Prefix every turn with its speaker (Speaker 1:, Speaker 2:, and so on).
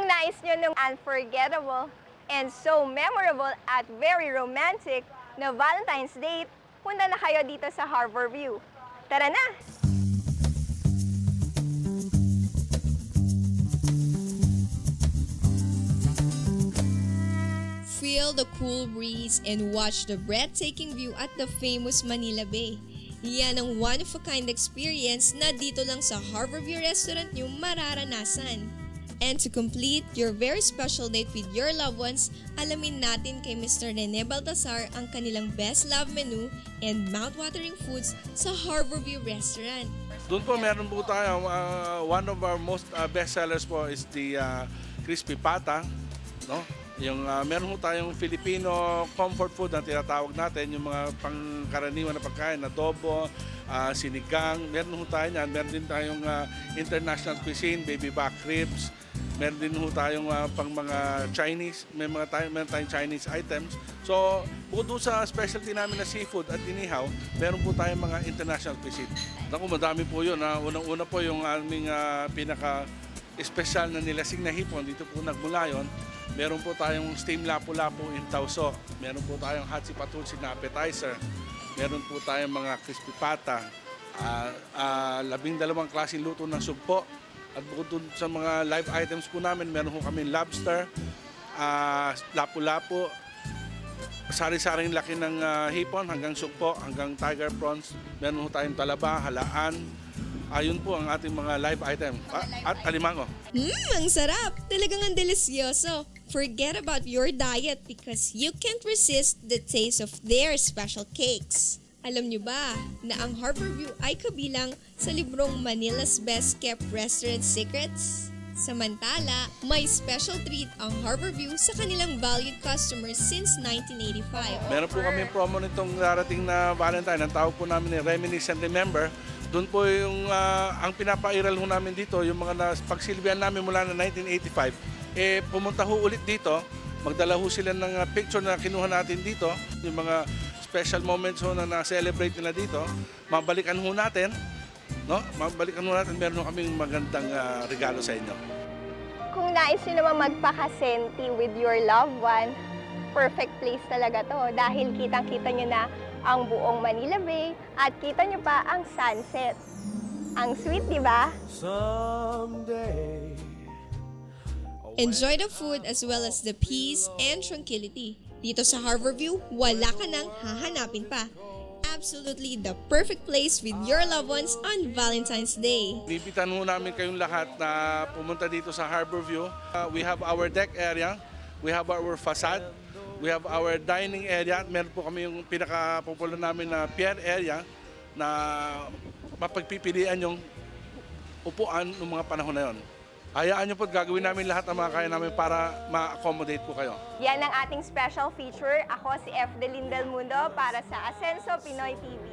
Speaker 1: Kung nais nyo ng unforgettable and so memorable at very romantic na Valentine's date, punta na kayo dito sa Harborview. Tara na!
Speaker 2: Feel the cool breeze and watch the breathtaking view at the famous Manila Bay. Yan ang one-of-a-kind experience na dito lang sa Harborview Restaurant nyo mararanasan. And to complete your very special date with your loved ones, alamin natin kay Mr. Rene Baltasar ang kanilang best love menu and mouth-watering foods sa Harborview Restaurant.
Speaker 3: Doon po meron po tayo, one of our most best sellers po is the crispy pata, no? Yung meron po tayong Filipino comfort food na tinatawag natin, yung mga pangkaraniwan na pagkain, adobo, sinigang, meron po tayo yan. Meron din tayong international cuisine, baby back ribs, meron din po tayong pang mga Chinese, meron tayong Chinese items. So, bukod sa specialty namin na seafood at inihaw, meron po tayong mga international cuisine. Naku, madami po yun. Unang-una po yung aming pinaka-espesyal na nilasing na hipon, dito po nagmula yun. Meron po tayong steam lapu-lapu in tauso. Meron po tayong hatsi patulsi na appetizer. Meron po tayong mga crispy pata. 12 klaseng luto ng sugpo. At bukod sa mga live items po namin, meron po kami lobster, lapu-lapu, sari-saring laki ng hipon hanggang sugpo, hanggang tiger prawns. Meron po tayong talaba, halaan. Ayun po ang ating mga live item. At alimango.
Speaker 2: Ang sarap! Talagang ang delisyoso. Forget about your diet because you can't resist the taste of their special cakes. Alam niyo ba na ang Harborview ay kabilang sa librong Manila's Best Kept Restaurant Secrets? Samantala, may special treat ang Harborview sa kanilang valued customers since 1985.
Speaker 3: Meron po kami promo nitong darating na Valentine. Ang tawag po namin ni Reminisce and Remember. Doon po yung ang pinapairal ho namin dito, yung mga pagsilbihan namin mula na 1985. Pumunta ho ulit dito, magdala ho sila ng picture na kinuha natin dito, yung mga special moments ho na na-celebrate nila dito, mabalikan ho natin, no? Mabalikan ho natin, meron ho kaming magandang regalo sa inyo.
Speaker 1: Kung nais nyo naman magpakasenti with your loved one, perfect place talaga to dahil kitang-kita nyo na ang buong Manila Bay at kita nyo pa ang sunset. Ang sweet, di ba?
Speaker 2: Enjoy the food as well as the peace and tranquility. Dito sa Harborview, wala ka nang hahanapin pa. Absolutely the perfect place with your loved ones on Valentine's Day.
Speaker 3: Nipitan ho namin kayong lahat na pumunta dito sa Harborview. We have our deck area, we have our facade, we have our dining area. Meron po kami yung pinaka-popular namin na pier area na mapagpipilian yung upuan ng mga panahon na yon. Hayaan nyo po, gagawin namin lahat ng mga kaya namin para ma-accommodate po kayo.
Speaker 1: Yan ang ating special feature. Ako si F. Delin Del Mundo para sa Asenso Pinoy TV.